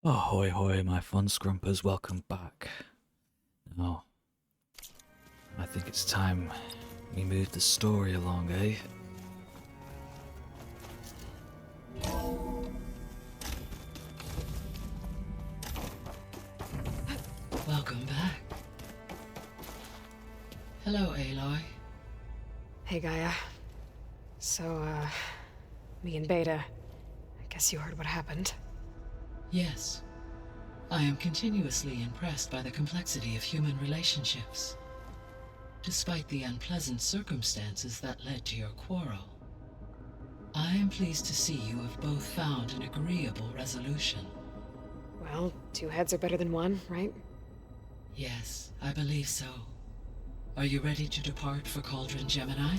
Ahoy hoy, my fun scrumpers, welcome back. Now, I think it's time we move the story along, eh? Welcome back. Hello, Aloy. Hey, Gaia. So, me and Beta, I guess you heard what happened. Yes. I am continuously impressed by the complexity of human relationships. Despite the unpleasant circumstances that led to your quarrel, I am pleased to see you have both found an agreeable resolution. Well, two heads are better than one, right? Yes, I believe so. Are you ready to depart for Cauldron Gemini?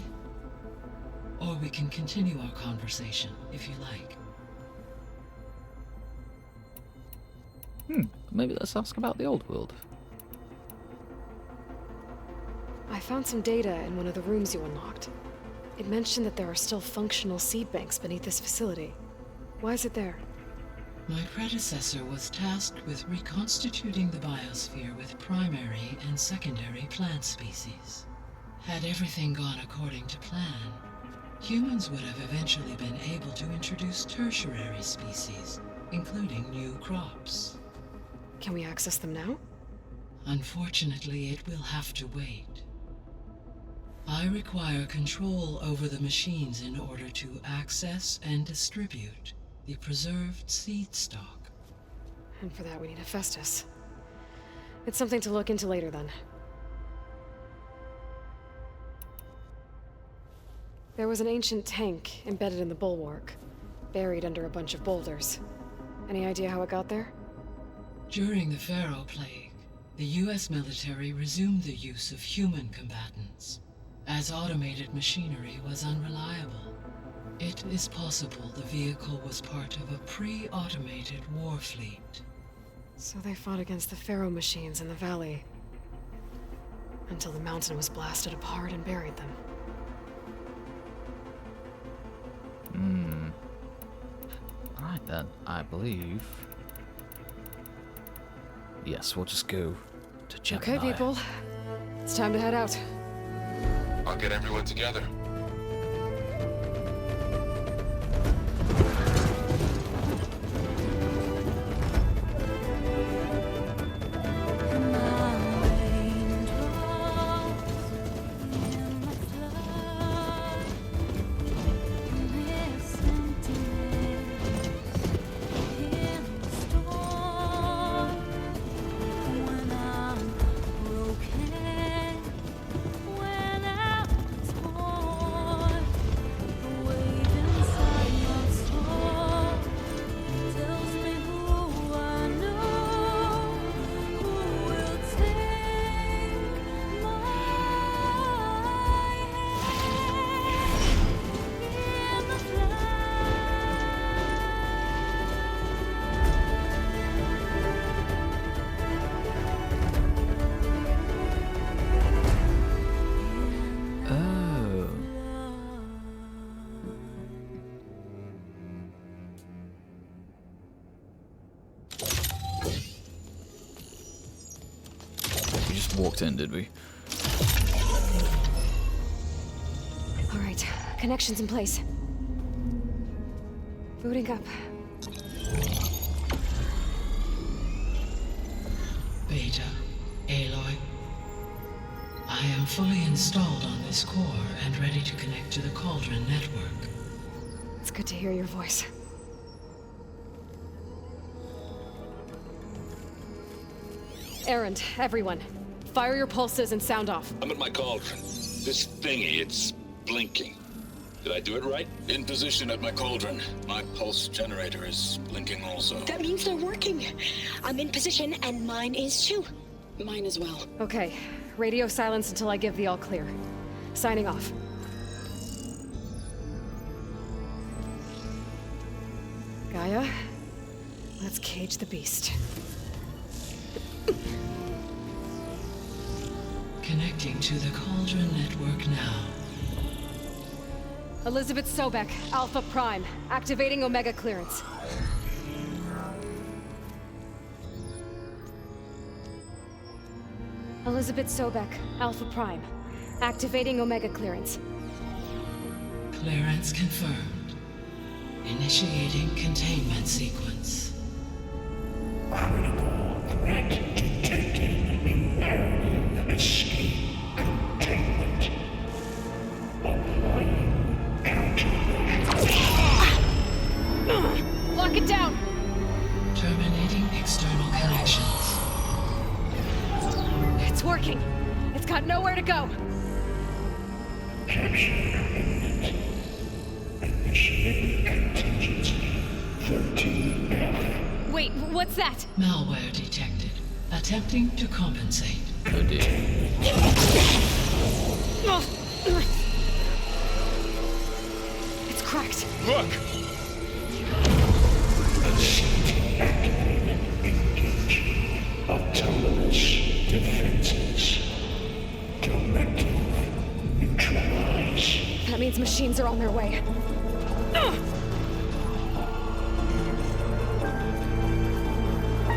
Or we can continue our conversation, if you like. Maybe let's ask about the old world. I found some data in one of the rooms you unlocked. It mentioned that there are still functional seed banks beneath this facility. Why is it there? My predecessor was tasked with reconstituting the biosphere with primary and secondary plant species. Had everything gone according to plan, humans would have eventually been able to introduce tertiary species, including new crops. Can we access them now? Unfortunately, it will have to wait. I require control over the machines in order to access and distribute the preserved seed stock. And for that we need a Festus. It's something to look into later then. There was an ancient tank embedded in the bulwark, buried under a bunch of boulders. Any idea how it got there? During the Pharaoh Plague, the US military resumed the use of human combatants, as automated machinery was unreliable. It is possible the vehicle was part of a pre-automated war fleet. So they fought against the Pharaoh machines in the valley, until the mountain was blasted apart and buried them. Alright then, I believe... Yes, we'll just go to Gemini. Okay, people. It's time to head out. I'll get everyone together. We just walked in, did we? All right, connections in place. Booting up. Beta, Aloy. I am fully installed on this core and ready to connect to the Cauldron network. It's good to hear your voice. Errand, everyone. Fire your pulses and sound off. I'm at my cauldron. This thingy, it's blinking. Did I do it right? In position at my cauldron. My pulse generator is blinking also. That means they're working. I'm in position, and mine is too. Mine as well. Okay, radio silence until I give the all clear. Signing off. Gaia, let's cage the beast. Connecting to the Cauldron network now. Elizabeth Sobek, Alpha Prime, activating Omega clearance. Elizabeth Sobek, Alpha Prime. Activating Omega clearance. Clearance confirmed. Initiating containment sequence. Critical threat detected. Imperative escape containment. Applying countermeasures. Lock it down! Terminating external connections. It's working. It's got nowhere to go. Capture imminent. Initiating contingency 13F. Wait, what's that? Malware detected. Attempting to compensate. Oh dear. It's cracked. Look! Engaging autonomous defenses. Directive neutralize. That means machines are on their way.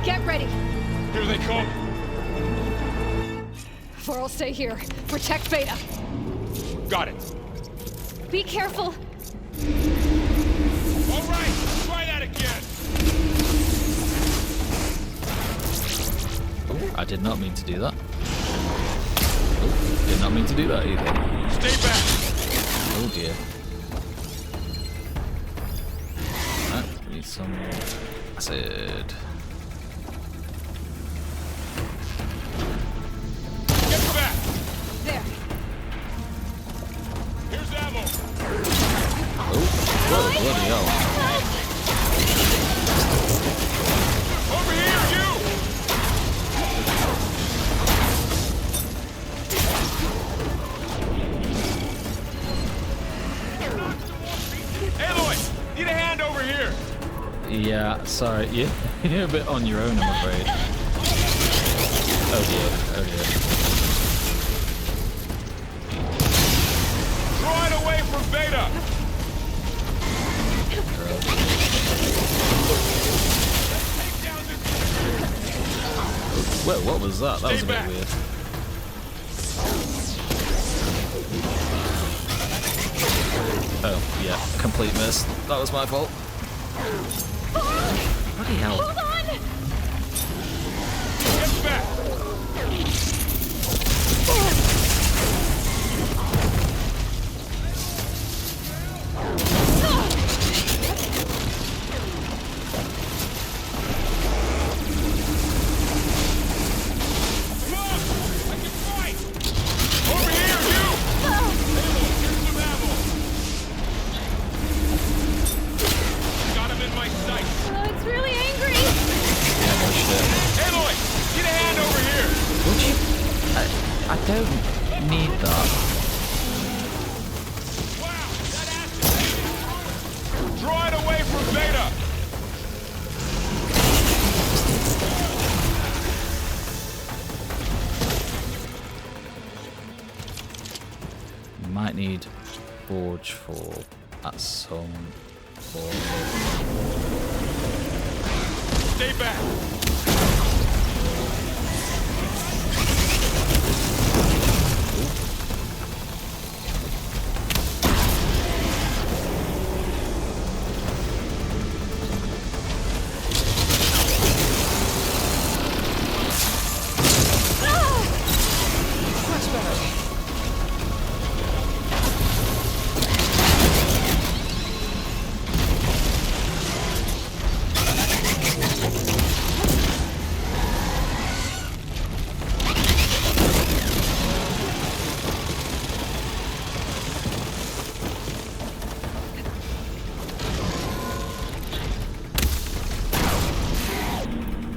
Get ready. Here they come! Or I'll stay here. Protect Beta. Got it! Be careful. All right! Try that again! Oh, I did not mean to do that. Oh, did not mean to do that either. Stay back! Oh dear. Right, we need some acid. Get back! There. Here's ammo! Oh, whoa, bloody hell. Over here, you! Aloy! Need a hand over here! Yeah, sorry, you're a bit on your own, I'm afraid. Oh dear, oh dear. Draw it away from Beta! Take down this... Whoa, what was that? That was a Stay bit back. weird. Oh, yeah, complete miss. That was my fault. Bloody hell. Hold on! Get back! Come on! I can fight! Over here, you! Aloy, here's some ammo! Got him in my sight! It's really angry! Yeah, no shit. Aloy, get a hand over here! Would you? I don't need that. Wow, that acid! Draw it away from Beta! You might need Forge for at some point. Stay back! Much better.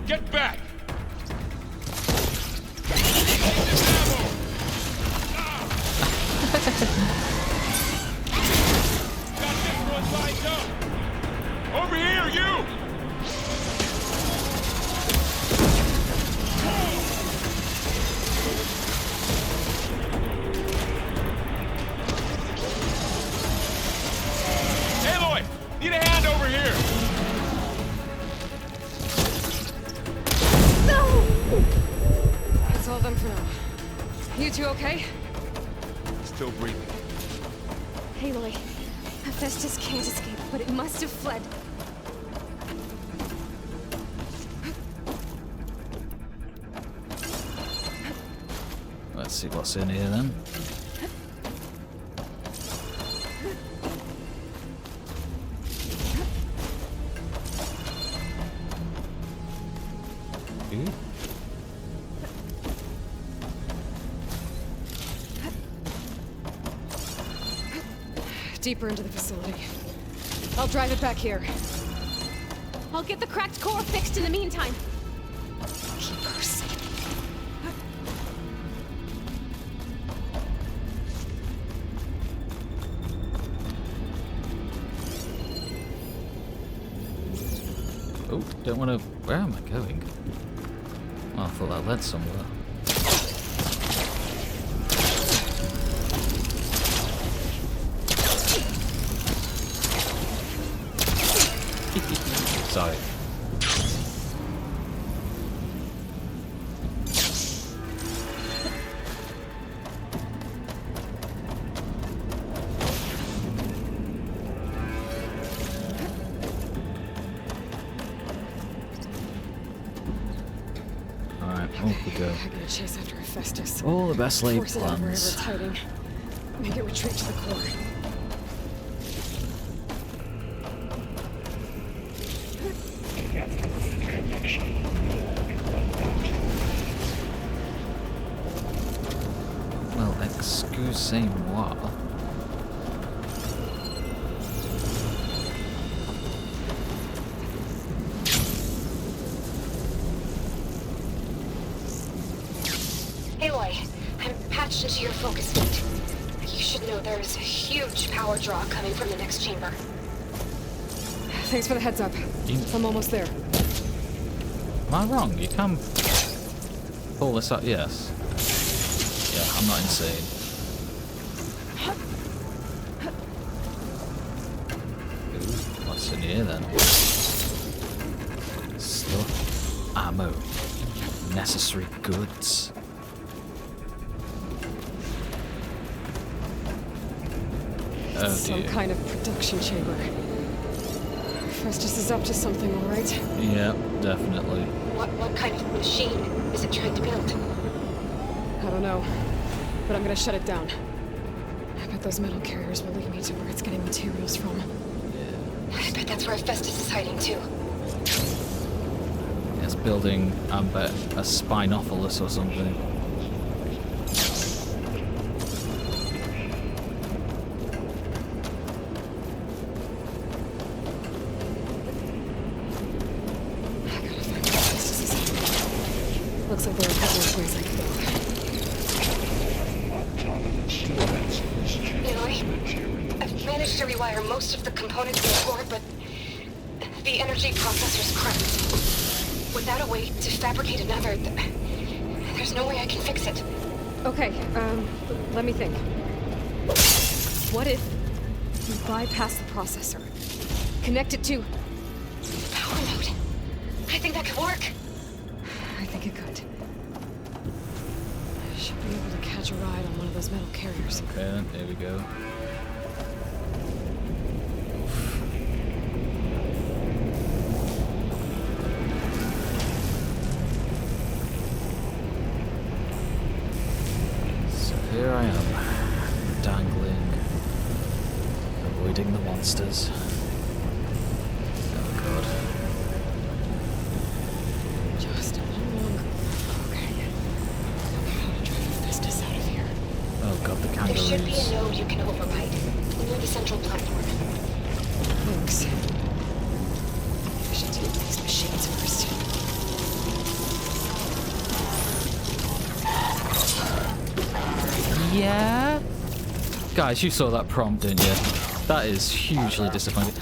Get back! Got this one lined up! Over here, you! Aloy! Need a hand over here! That's all done for now. You two okay? Still breathing. Aloy, Hephaestus can't escape, but it must have fled. Let's see what's in here then. Ooh. Deeper into the facility. I'll drive it back here. I'll get the cracked core fixed in the meantime. Keepers. Oh, don't want to... Where am I going? Oh, I thought that led somewhere. Sorry. Alright, off we go. I'm gonna chase after Hephaestus. All the best laid Force it out wherever plans. it's hiding. Make it retreat to the core. Well, excusez-moi. Aloy, I'm patched into your focus gate. You should know there's a huge power draw coming from the next chamber. Thanks for the heads up. You- I'm almost there. Am I wrong? You can pull this up, yes. Yeah, I'm not insane. Ooh, what's in here then? Stuff, ammo, necessary goods. Oh Some dear. kind of production chamber. Hephaestus is up to something, all right? Yeah, definitely. What kind of machine is it trying to build? I don't know, but I'm gonna shut it down. I bet those metal carriers will lead me to where it's getting materials from. I bet that's where Hephaestus is hiding too. It's building, I bet, a Spinophilus or something. I gotta find where Hephaestus is hiding. Looks like there are a couple of ways I can go. Aloy, I've managed to rewire most of the components in the core, but the energy processor's cracked. Without a way to fabricate another, there's no way I can fix it. Okay, let me think. What if you bypass the processor? Connect it to... Power node. I think that could work. I think it could. I should be able to catch a ride on one of those metal carriers. Okay, then, here we go. So here I am, dangling, avoiding the monsters. Oh god. Just a little longer. Okay. How to drive Hephaestus out of here. Oh god, the There should be kangaroos. a node you can override near the central platform. Thanks. I should deal with these machines first. Yeah? Guys, you saw that prompt, didn't you? That is hugely disappointing.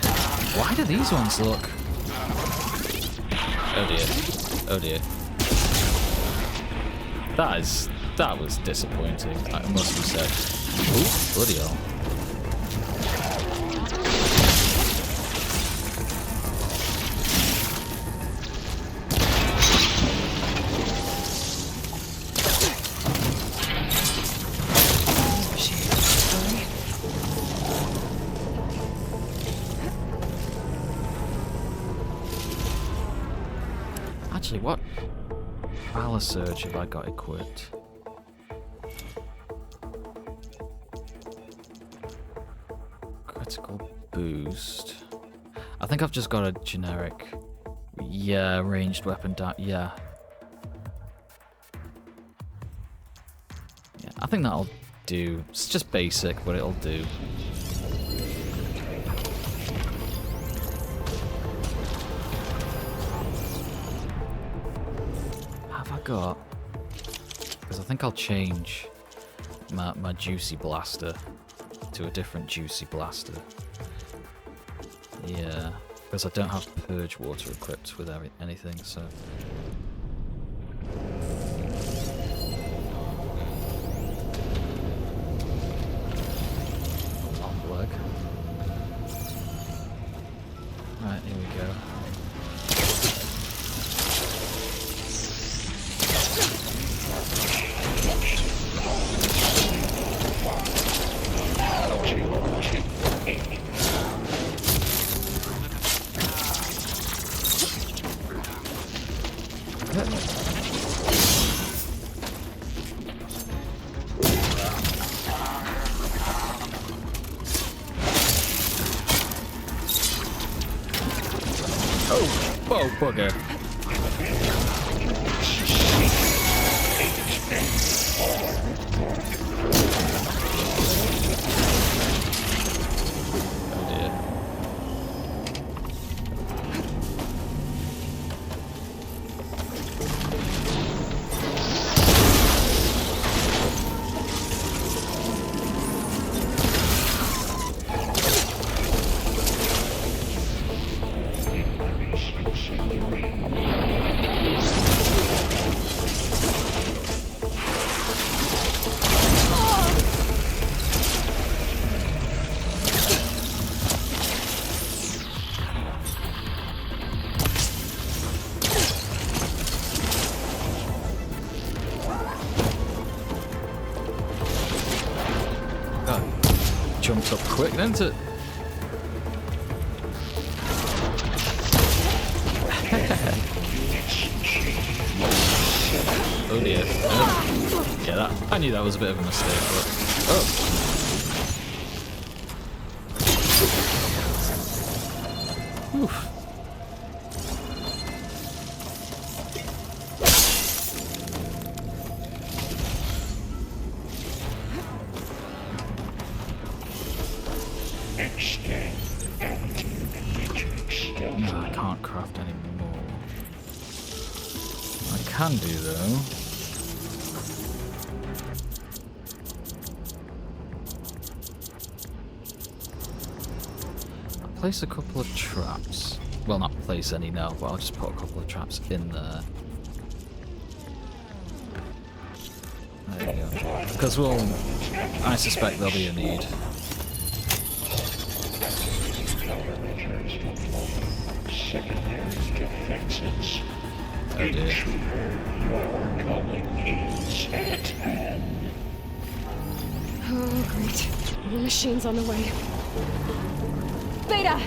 Why do these ones look... Oh dear. Oh dear. That was disappointing, I must be said. Ooh, bloody hell. Actually, what Valor Surge have I got equipped? Critical boost. I think I've just got a generic, yeah, ranged weapon. Yeah. Yeah, I think that'll do. It's just basic, but it'll do. Have I got? Because I think I'll change my Juicy Blaster to a different Juicy Blaster. Yeah, because I don't have Purge Water equipped with anything, so... Long leg. Right, here we go. Oh, bugger. Oh dear. Jumped up quick, didn't it? Oh dear. Oh. Yeah, I knew that was a bit of a mistake, but... Oh! Oof. No, I can't craft any more. I can do though. I'll place a couple of traps. Well, not place any now, but I'll just put a couple of traps in there. There you go. Because I suspect there'll be a need. Oh dear. Oh, great. More machines on the way. Beta!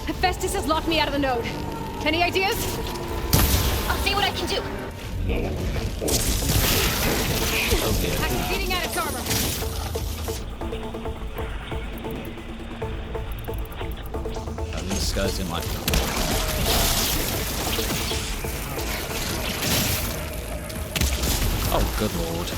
Hephaestus has locked me out of the node. Any ideas? I'll see what I can do. Oh dear. I'm beating at its armor. These guys didn't like that. Oh, good lord.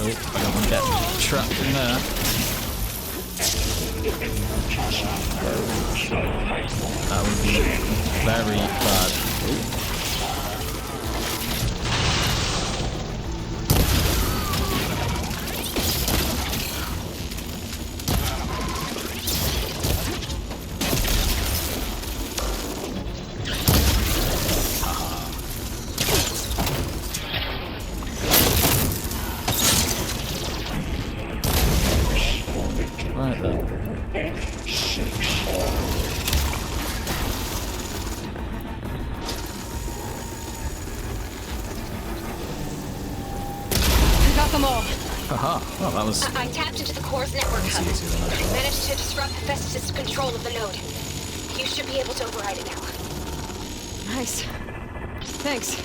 I don't want to get trapped in there. That would be very bad. Ooh. Right then. I got them all. Haha. Well, that was I tapped into the core's network hub. easier than I I thought. managed to disrupt Festus' control of the node. You should be able to override it now. Nice. Thanks.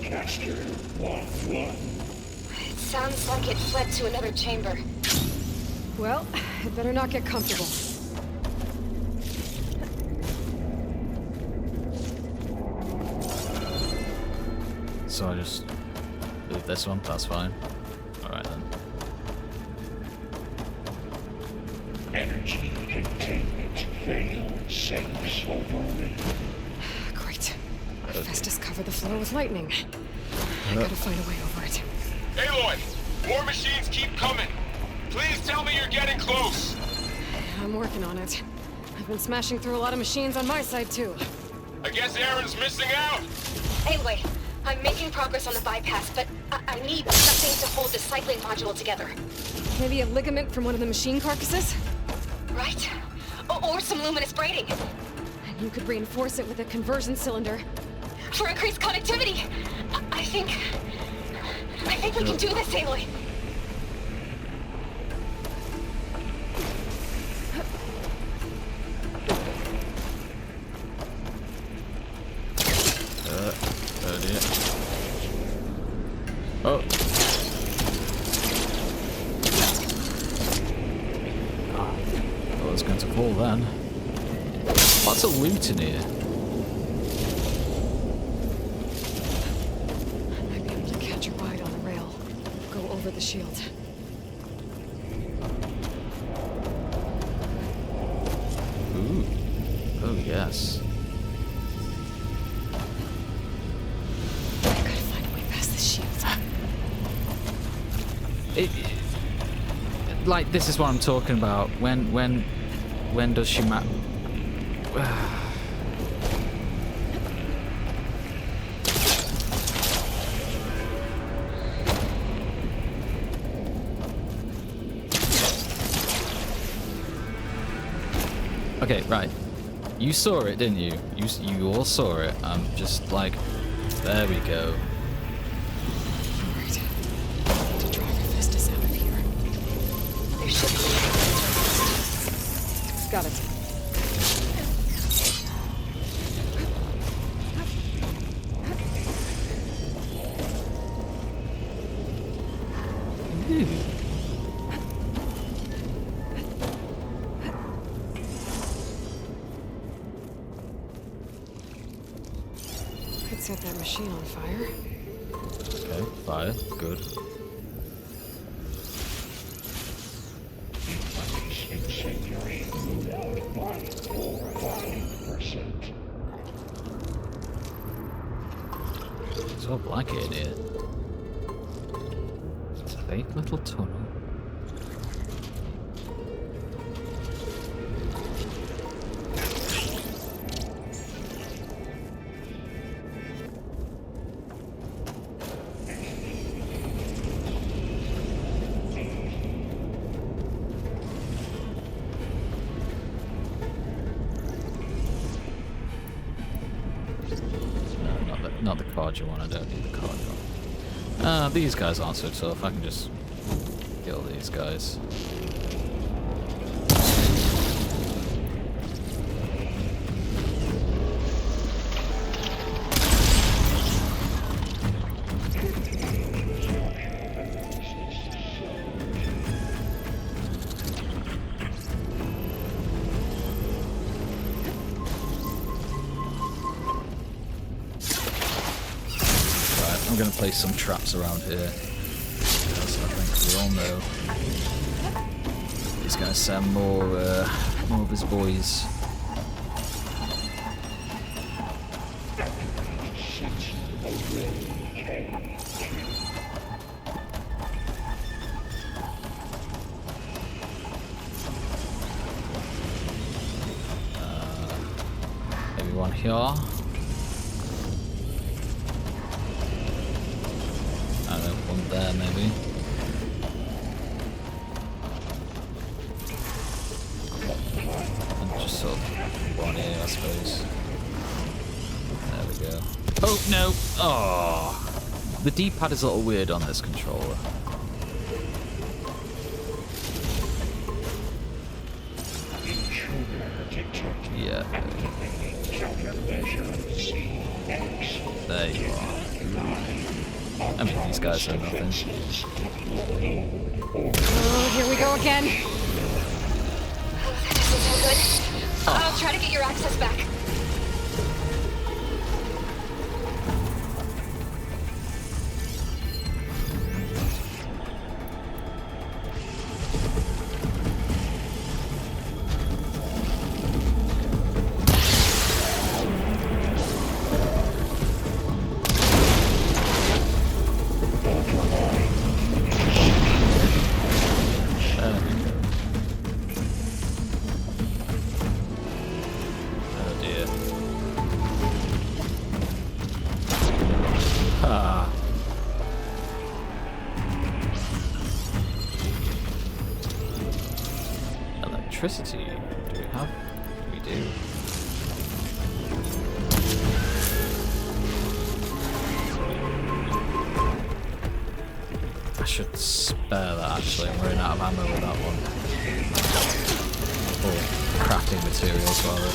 Caster 1-1. It sounds like it fled to another chamber. Well, it better not get comfortable. So I just move this one. That's fine. All right then. Energy containment failed. Saves overrun. Great. Festus covered the floor with lightning. I gotta find a way over it. Aloy, more machines keep coming. Please tell me you're getting close. I'm working on it. I've been smashing through a lot of machines on my side, too. I guess Aaron's missing out. Anyway, I'm making progress on the bypass, but I need something to hold the cycling module together. Maybe a ligament from one of the machine carcasses? Right? Or some luminous braiding. And you could reinforce it with a conversion cylinder. For increased connectivity. I think we can do this, Aloy. Oh dear. Oh. Oh, it's going to fall then. Lots of loot in here. I might be able to catch a ride on the rail. Go over the shield. Ooh. Oh, yes. Gotta find a way past this shield. Like, this is what I'm talking about. When does she Okay, right. You saw it, didn't you? You all saw it. I'm just like, there we go. Alright. To drive Festus out of here. There should be. Got it. Could set that machine on fire. Okay, fire, good. Incendiary. Without 1.45%. It's all blanket in here. It's a fake little tunnel. Not the Cauldron one, I don't need the Cauldron. These guys aren't so tough, I can just kill these guys. I'm going to place some traps around here. Because I think we all know he's going to send more of his boys. Anyone here? I don't know, one there maybe. And just sort of one here, I suppose. There we go. Oh no! Oh, the D-pad is a little weird on this controller. Yeah. There you are. I mean, these guys are nothing. Oh, here we go again. That doesn't sound good. I'll try to get your access back. Electricity, do we have? We do. I should spare that actually, I'm running out of ammo with that one. Or crafting materials rather.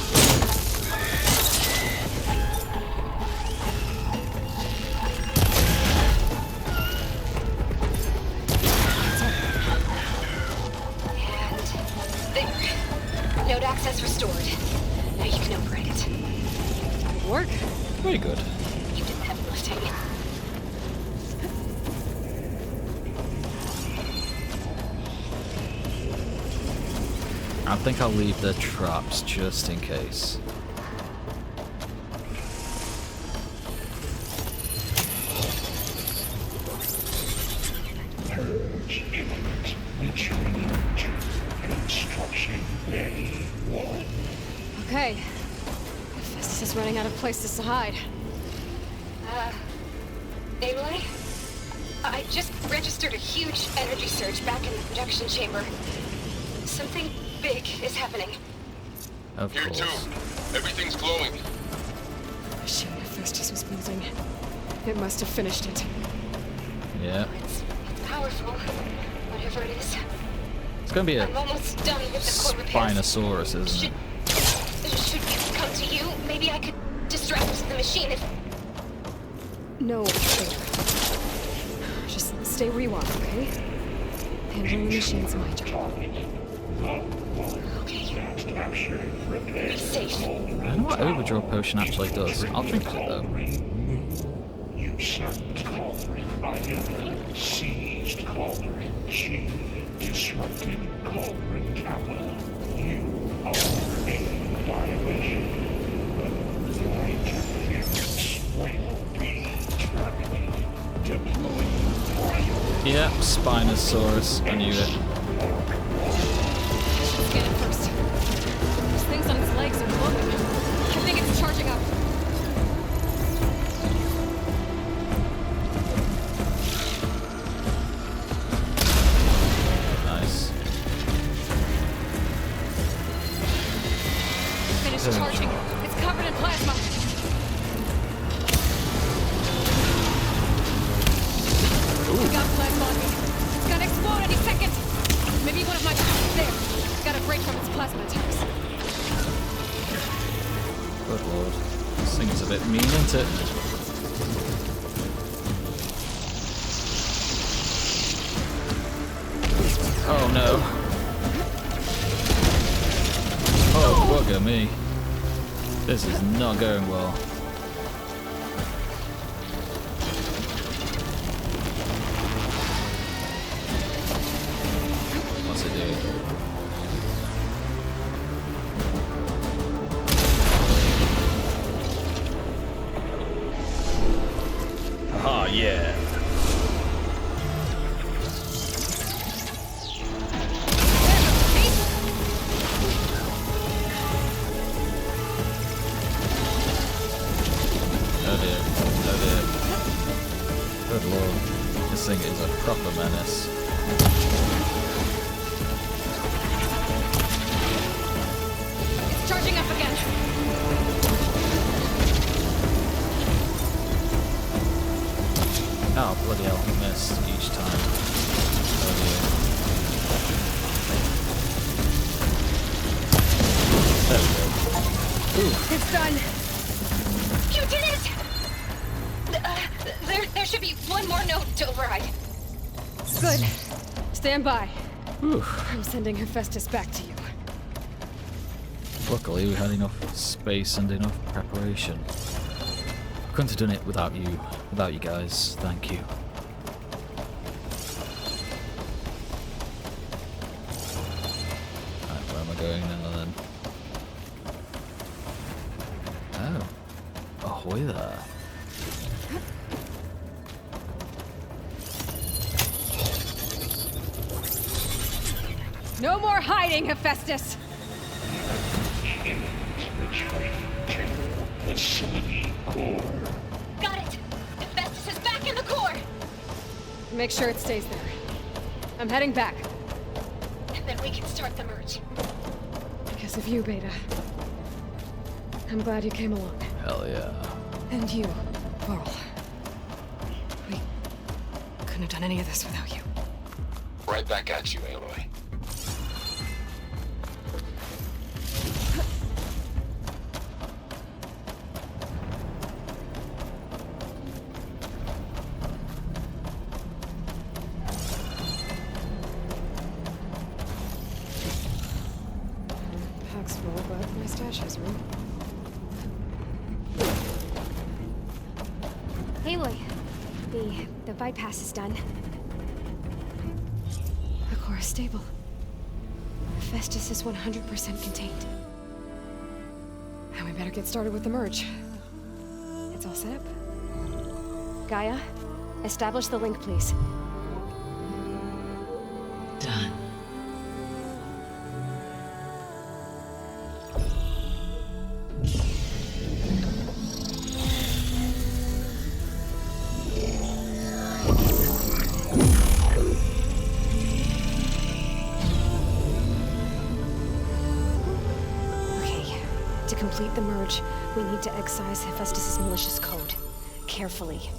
Node access restored. Now you can operate it. Good work. Very good. You did the heavy lifting. I think I'll leave the traps just in case. Purge imminent. Returning to construction ready. One. Okay. Festus is running out of places to hide. Aloy? I just registered a huge energy surge back in the production chamber. Something big is happening. Of Here course. too. Everything's glowing. The machine that Festus was building. It must have finished it. Yeah. It's powerful, whatever it is. It's gonna be a I'm almost done with the core repairs. Spinosaurus, isn't it? Should we come to you? Maybe I could distract the machine if... No, Vader. Just stay where you are, okay? Handling the machine's my job. Okay. Capture. Repair. Be safe. I don't know what Overdraw Potion actually does. I'll drink it though. You sent Cauldron Iron. Seized Cauldron G. Disrupted Cauldron Kappa. You are in violation. Your interference will be terminated. Deploy prior. Yeah, Spinosaurus. I knew it. Scan it first. Those things on its legs are glowing. I think it's charging up. Nice. Finished charging. It's covered in plasma. We got plasma on me. It's gonna explode any second. Maybe one of my... There. Got a break from its plasma attacks. Good lord. This thing is a bit mean, isn't it? Oh no. Oh, bugger me. This is not going well. What's it doing? Ah, yeah. thing is a proper menace. It's charging up again. Oh, bloody hell, he missed each time. Oh dear. There we go. Ooh. It's done. You did it! There should be one more note to override. Good. Stand by. Whew. I'm sending Hephaestus back to you. Luckily, we had enough space and enough preparation. Couldn't have done it without you guys. Thank you. Right, where am I going now then? Oh, ahoy there. No more hiding, Hephaestus. Facility core. Got it! Hephaestus is back in the core! Make sure it stays there. I'm heading back. And then we can start the merge. Because of you, Beta. I'm glad you came along. Hell yeah. And you, Varl. We couldn't have done any of this without you. Right back at you, Aloy. Pack's full, but my stash has room. Aloy, the bypass is done. The core is stable. Hephaestus is 100% contained. And we better get started with the merge. It's all set up. Gaia, establish the link, please. Done. Okay, to complete the merge, we need to excise Hephaestus' malicious code. Carefully.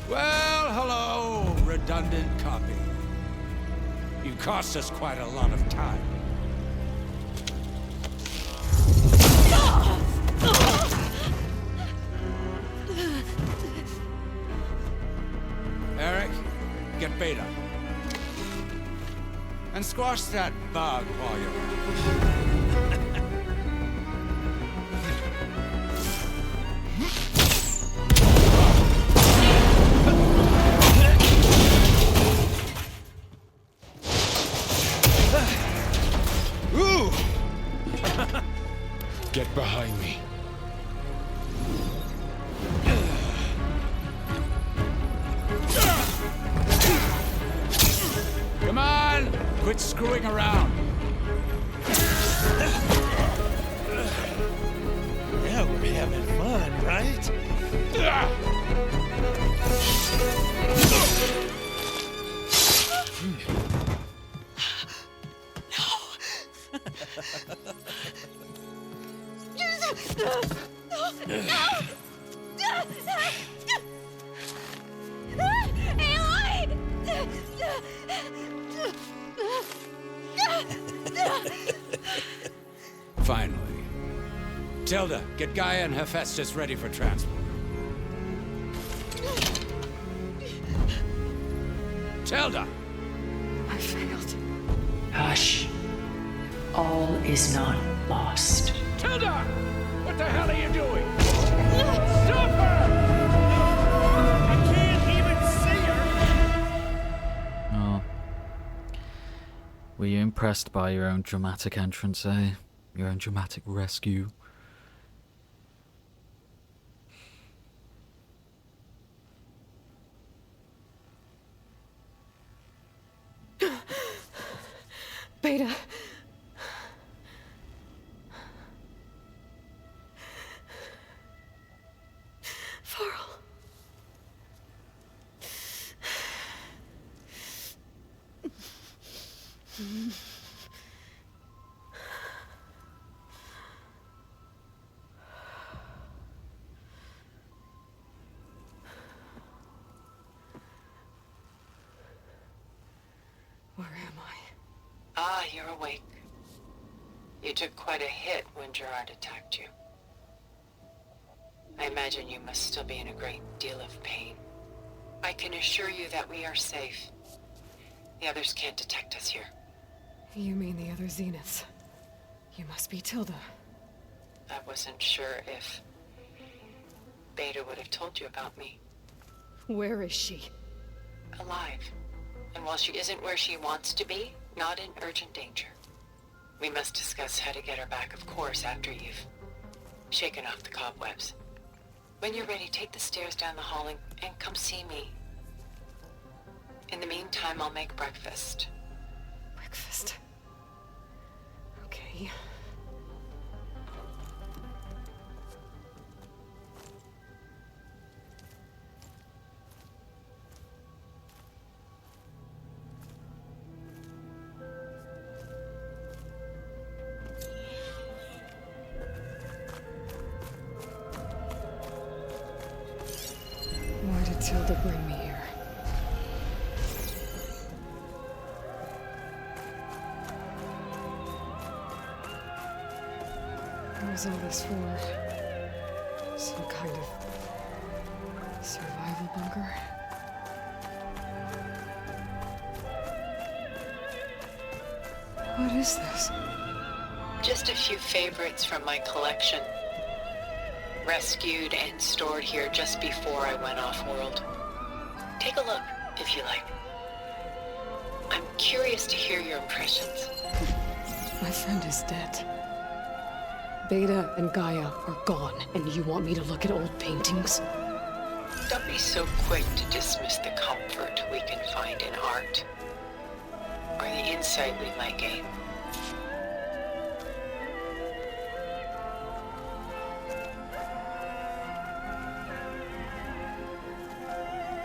Well, hello, redundant copy. You cost us quite a lot of time. Eric, get Beta. And squash that bug while you're at it. Ooh! Get behind me. Come on! Quit screwing around. Yeah, we're having fun, right? Finally. Tilda, get Gaia and Hephaestus ready for transport. Tilda! I failed. Hush. All is not lost. Tilda! What the hell are you doing? Stop her! I can't even see her! Oh. Were you impressed by your own dramatic entrance, eh? Your own dramatic rescue? Beta. Farrell. Where am I? Ah, you're awake. You took quite a hit when Gerard attacked you. I imagine you must still be in a great deal of pain. I can assure you that we are safe. The others can't detect us here. You mean the other Zeniths? You must be Tilda. I wasn't sure if Beta would have told you about me. Where is she? Alive. And while she isn't where she wants to be, not in urgent danger. We must discuss how to get her back, of course, after you've shaken off the cobwebs. When you're ready, take the stairs down the hall and come see me. In the meantime, I'll make breakfast. Breakfast. Okay. Why did Tilda bring me here? What was all this for? Some kind of survival bunker? What is this? Just a few favorites from my collection. Rescued and stored here just before I went off-world. Take a look, if you like. I'm curious to hear your impressions. My friend is dead. Beta and Gaia are gone, and you want me to look at old paintings? Don't be so quick to dismiss the comfort we can find in art, or the insight we might gain.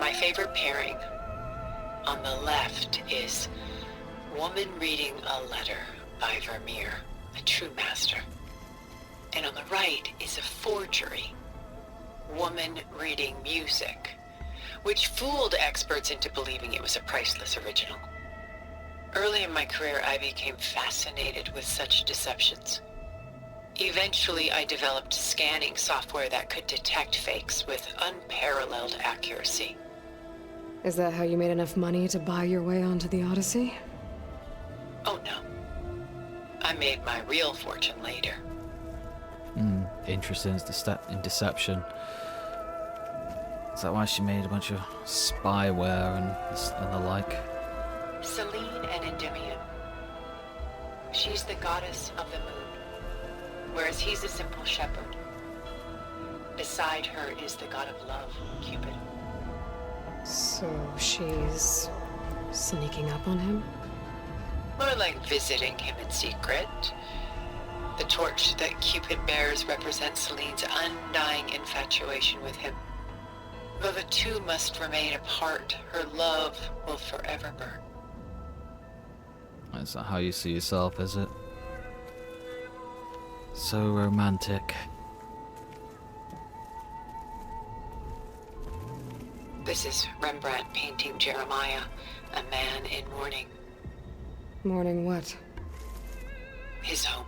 My favorite pairing on the left is Woman Reading a Letter by Vermeer, a true master. And on the right is a forgery, Woman Reading Music, which fooled experts into believing it was a priceless original. Early in my career, I became fascinated with such deceptions. Eventually, I developed scanning software that could detect fakes with unparalleled accuracy. Is that how you made enough money to buy your way onto the Odyssey? Oh no. I made my real fortune later. Interesting is the step in deception. Is that why she made a bunch of spyware and the like? Selene and Endymion. She's the goddess of the moon, whereas he's a simple shepherd. Beside her is the god of love, Cupid. So she's sneaking up on him? More like visiting him in secret. The torch that Cupid bears represents Selene's undying infatuation with him. Though the two must remain apart, her love will forever burn. Is that how you see yourself, is it? So romantic. This is Rembrandt painting Jeremiah, a man in mourning. Mourning what? His home.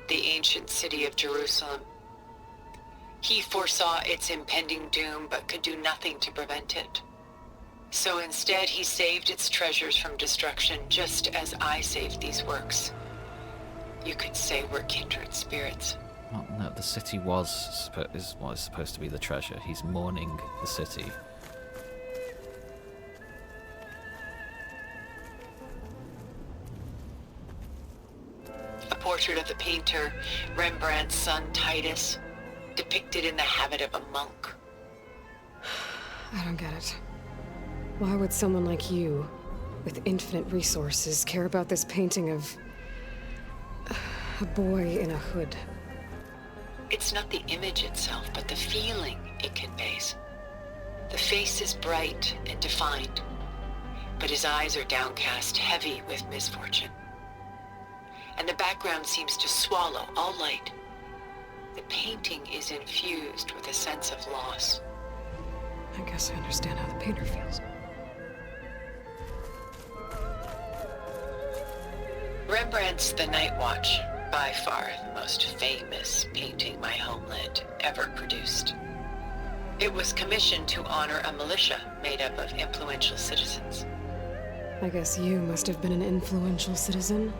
The ancient city of Jerusalem. He foresaw its impending doom, but could do nothing to prevent it. So instead, he saved its treasures from destruction, just as I saved these works. You could say we're kindred spirits. Well, no, the city was supposed to be the treasure. He's mourning the city. A portrait of the painter, Rembrandt's son Titus, depicted in the habit of a monk. I don't get it. Why would someone like you, with infinite resources, care about this painting of a boy in a hood? It's not the image itself, but the feeling it conveys. The face is bright and defined, but his eyes are downcast, heavy with misfortune. And the background seems to swallow all light. The painting is infused with a sense of loss. I guess I understand how the painter feels. Rembrandt's The Night Watch, by far the most famous painting my homeland ever produced. It was commissioned to honor a militia made up of influential citizens. I guess you must have been an influential citizen.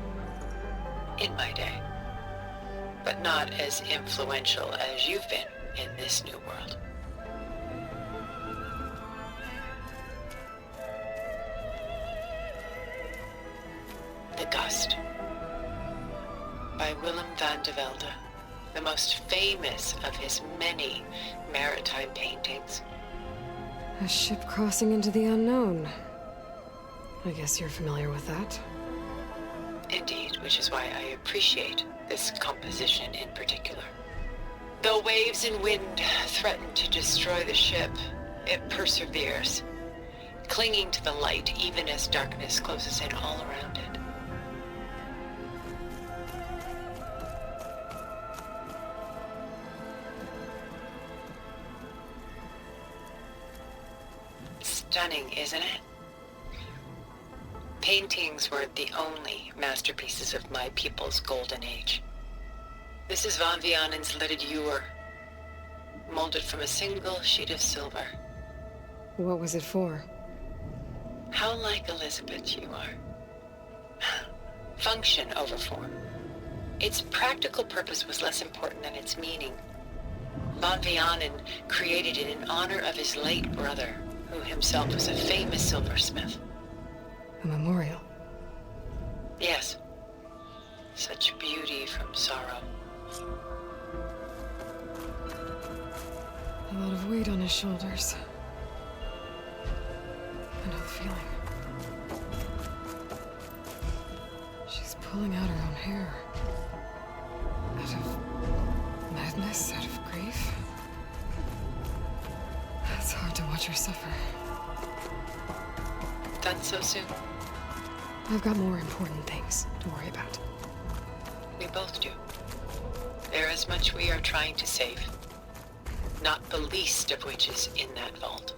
In my day. But not as influential as you've been in this new world. The Gust, by Willem van de Velde, the most famous of his many maritime paintings. A ship crossing into the unknown. I guess you're familiar with that. Indeed, which is why I appreciate this composition in particular. Though waves and wind threaten to destroy the ship, it perseveres, clinging to the light even as darkness closes in all around it. Stunning, isn't it? Paintings were the only masterpieces of my people's golden age. This is Van Vianen's leaded ewer, molded from a single sheet of silver. What was it for? How like Elizabeth you are. Function over form. Its practical purpose was less important than its meaning. Van Vianen created it in honor of his late brother, who himself was a famous silversmith. A memorial? Yes. Such beauty from sorrow. A lot of weight on his shoulders. I know the feeling. She's pulling out her own hair. Out of madness, out of grief. It's hard to watch her suffer. Done so soon? I've got more important things to worry about. We both do. There is much we are trying to save. Not the least of which is in that vault.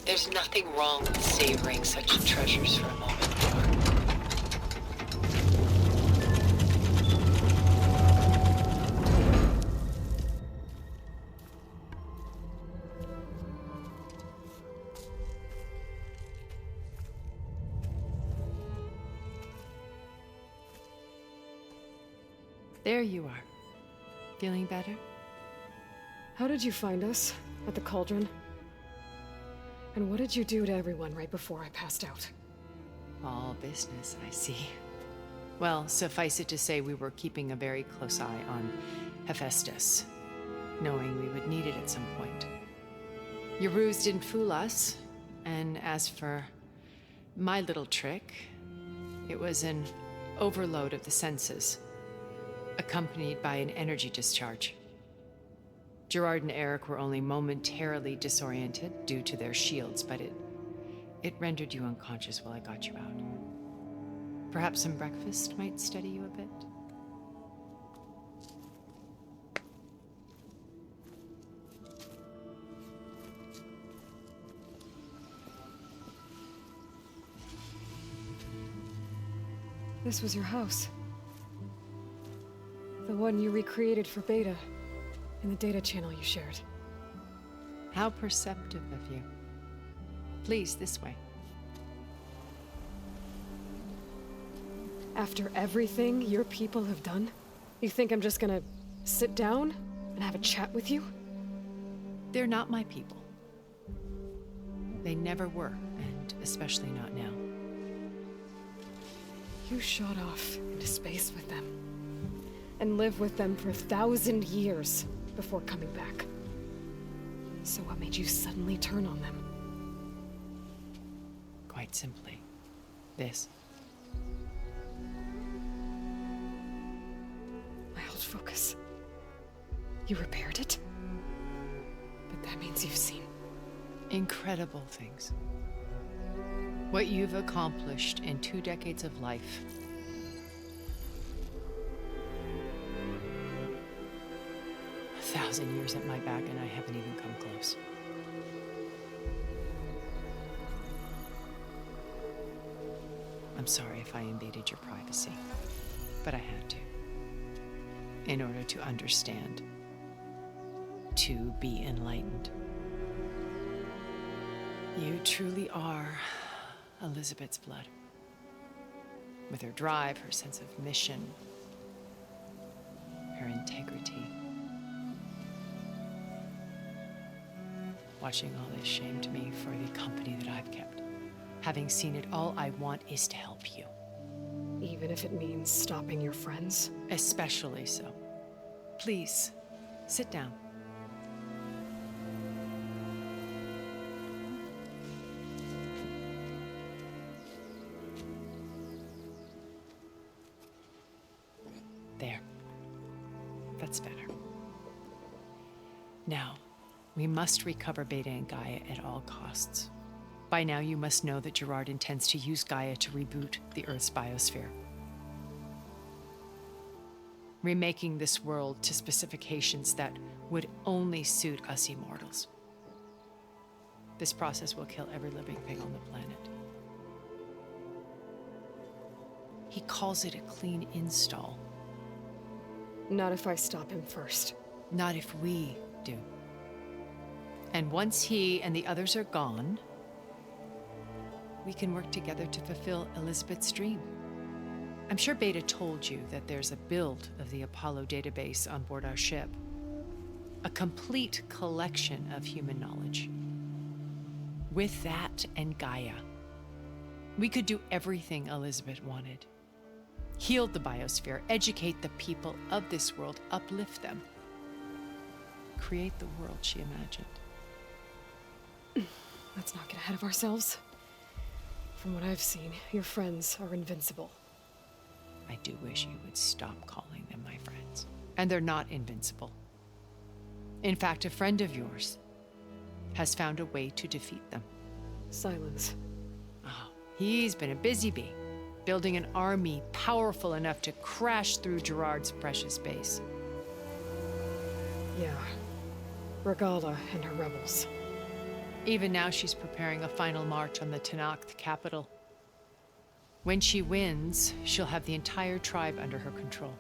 There's nothing wrong with savoring such treasures for a moment. There you are. Feeling better? How did you find us? At the Cauldron? And what did you do to everyone right before I passed out? All business, I see. Well, suffice it to say we were keeping a very close eye on Hephaestus, knowing we would need it at some point. Your ruse didn't fool us, and as for my little trick, it was an overload of the senses, accompanied by an energy discharge. Gerard and Eric were only momentarily disoriented due to their shields, but it rendered you unconscious while I got you out. Perhaps some breakfast might steady you a bit? This was your house. The one you recreated for Beta, in the data channel you shared. How perceptive of you. Please, this way. After everything your people have done, you think I'm just gonna sit down and have a chat with you? They're not my people. They never were, and especially not now. You shot off into space with them, and lived with them for 1,000 years before coming back. So what made you suddenly turn on them? Quite simply, this. My old focus. You repaired it? But that means you've seen Incredible things. What you've accomplished in 2 decades of life. A 1,000 years at my back and I haven't even come close. I'm sorry if I invaded your privacy, but I had to. In order to understand. To be enlightened. You truly are Elizabeth's blood. With her drive, her sense of mission, her integrity. Watching all this shamed me for the company that I've kept. Having seen it, all I want is to help you. even if it means stopping your friends? Especially so. Please, sit down. There. That's better. Now, we must recover Beta and Gaia at all costs. By now, you must know that Gerard intends to use Gaia to reboot the Earth's biosphere. Remaking this world to specifications that would only suit us immortals. This process will kill every living thing on the planet. He calls it a clean install. Not if I stop him first. Not if we do. And once he and the others are gone, we can work together to fulfill Elizabeth's dream. I'm sure Beta told you that there's a build of the Apollo database on board our ship. A complete collection of human knowledge. With that and Gaia, we could do everything Elizabeth wanted. Heal the biosphere, educate the people of this world, uplift them. Create the world she imagined. Let's not get ahead of ourselves. From what I've seen, your friends are invincible. I do wish you would stop calling them my friends. And they're not invincible. In fact, a friend of yours has found a way to defeat them. Silence. Oh, he's been a busy bee, building an army powerful enough to crash through Gerard's precious base. Yeah. Regala and her rebels. Even now, she's preparing a final march on the Tenakth capital. When she wins, she'll have the entire tribe under her control.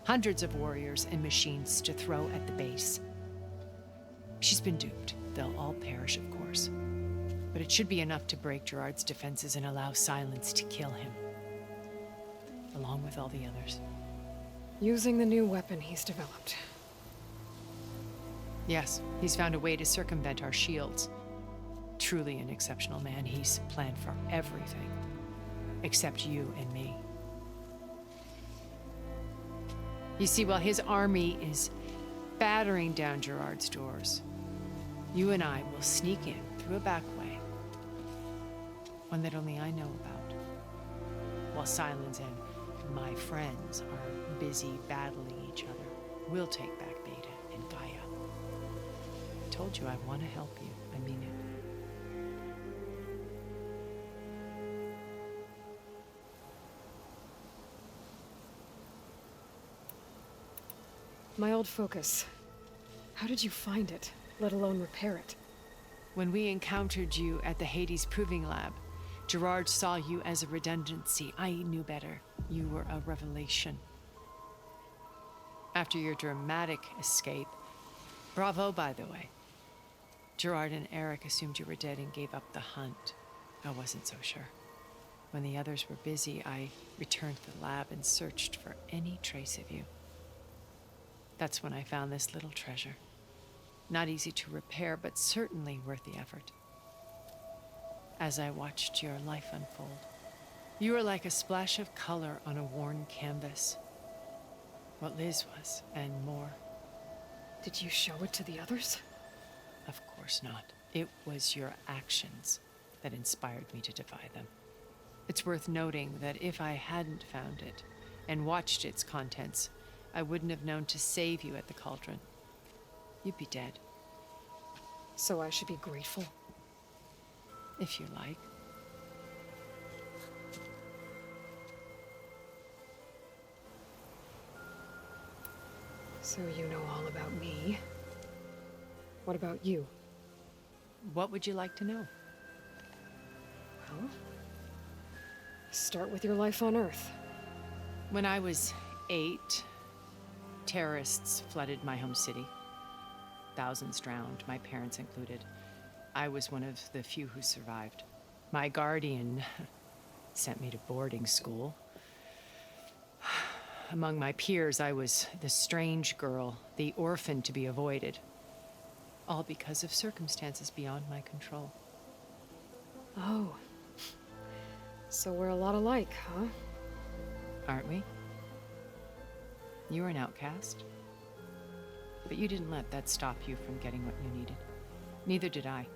Hundreds of warriors and machines to throw at the base. She's been duped. They'll all perish, of course. But it should be enough to break Gerard's defenses and allow Silence to kill him. Along with all the others. Using the new weapon he's developed. Yes, he's found a way to circumvent our shields. Truly an exceptional man. He's planned for everything. Except you and me. You see, while his army is battering down Gerard's doors, you and I will sneak in through a back way. One that only I know about. While Silence and my friends are busy battling each other, we'll take back Beta and Gaia. I told you I want to help you. I mean it. My old focus. How did you find it, let alone repair it? When we encountered you at the Hades Proving Lab, Gerard saw you as a redundancy. I knew better. You were a revelation. After your dramatic escape, bravo, by the way, Gerard and Eric assumed you were dead and gave up the hunt. I wasn't so sure. When the others were busy, I returned to the lab and searched for any trace of you. That's when I found this little treasure. Not easy to repair, but certainly worth the effort. As I watched your life unfold, you were like a splash of color on a worn canvas. What Liz was, and more. Did you show it to the others? Of course not. It was your actions that inspired me to defy them. It's worth noting that if I hadn't found it and watched its contents, I wouldn't have known to save you at the Cauldron. You'd be dead. So I should be grateful? If you like. So you know all about me. What about you? What would you like to know? Well, start with your life on Earth. When I was 8, terrorists flooded my home city. Thousands drowned, my parents included. I was one of the few who survived. My guardian sent me to boarding school. Among my peers, I was the strange girl, the orphan to be avoided. All because of circumstances beyond my control. Oh. So we're a lot alike, huh? Aren't we? You were an outcast. But you didn't let that stop you from getting what you needed. Neither did I.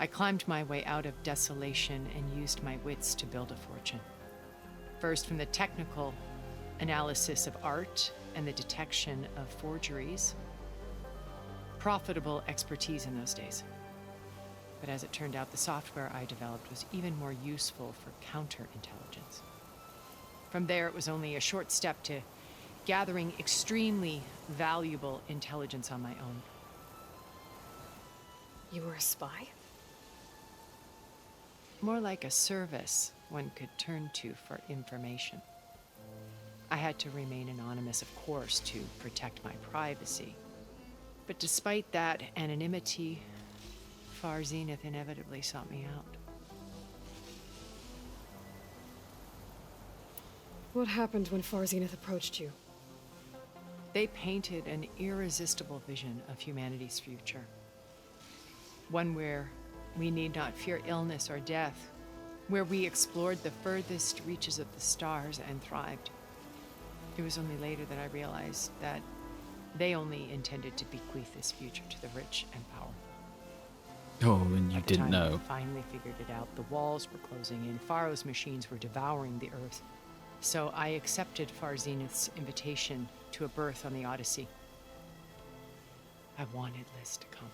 I climbed my way out of desolation and used my wits to build a fortune. First, from the technical analysis of art and the detection of forgeries. Profitable expertise in those days. But as it turned out, the software I developed was even more useful for counterintelligence. From there, it was only a short step to gathering extremely valuable intelligence on my own. You were a spy? More like a service one could turn to for information. I had to remain anonymous, of course, to protect my privacy. But despite that anonymity, Far Zenith inevitably sought me out. What happened when Far Zenith approached you? They painted an irresistible vision of humanity's future. One where we need not fear illness or death, where we explored the furthest reaches of the stars and thrived. It was only later that I realized that they only intended to bequeath this future to the rich and powerful. Oh, and you At the didn't time know. I finally figured it out. The walls were closing in. Pharaoh's machines were devouring the earth. So I accepted Far Zenith's invitation to a berth on the Odyssey. I wanted Liz to come,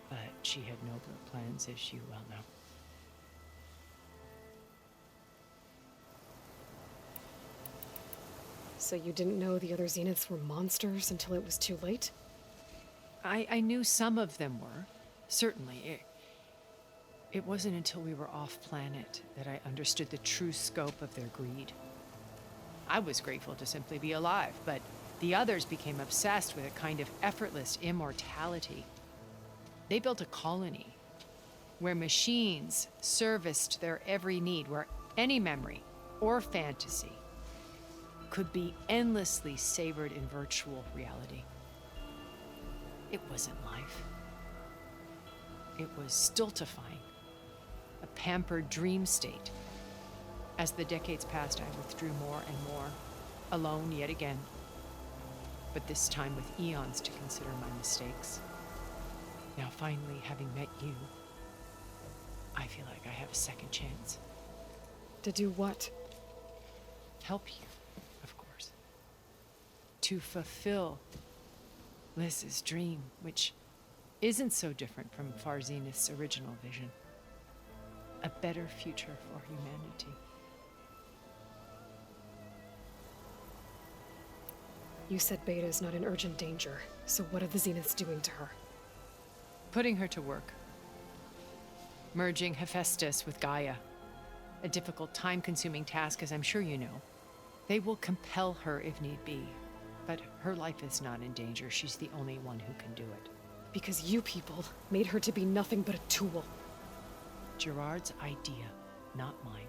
but she had nobler plans, as you well know. So you didn't know the other Zeniths were monsters until it was too late? I knew some of them were, certainly. It wasn't until we were off-planet that I understood the true scope of their greed. I was grateful to simply be alive, but the others became obsessed with a kind of effortless immortality. They built a colony where machines serviced their every need, where any memory or fantasy could be endlessly savored in virtual reality. It wasn't life. It was stultifying, a pampered dream state. As the decades passed, I withdrew more and more, alone yet again, but this time with eons to consider my mistakes. Now finally, having met you, I feel like I have a second chance. To do what? Help you, of course. To fulfill Liz's dream, which isn't so different from Far Zenith's original vision. A better future for humanity. You said Beta is not in urgent danger, so what are the Zeniths doing to her? Putting her to work. merging Hephaestus with Gaia. A difficult, time-consuming task, as I'm sure you know. They will compel her if need be, but her life is not in danger. She's the only one who can do it. Because you people made her to be nothing but a tool. Gerard's idea, not mine.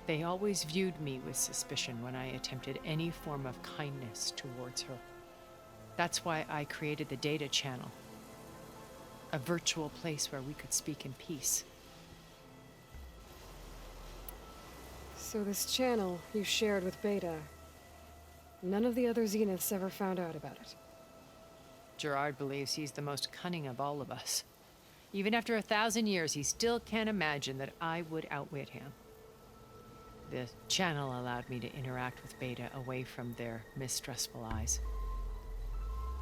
They always viewed me with suspicion when I attempted any form of kindness towards her. That's why I created the data channel. A virtual place where we could speak in peace. So this channel you shared with Beta, none of the other Zeniths ever found out about it. Gerard believes he's the most cunning of all of us. Even after 1,000 years, he still can't imagine that I would outwit him. The channel allowed me to interact with Beta away from their mistrustful eyes.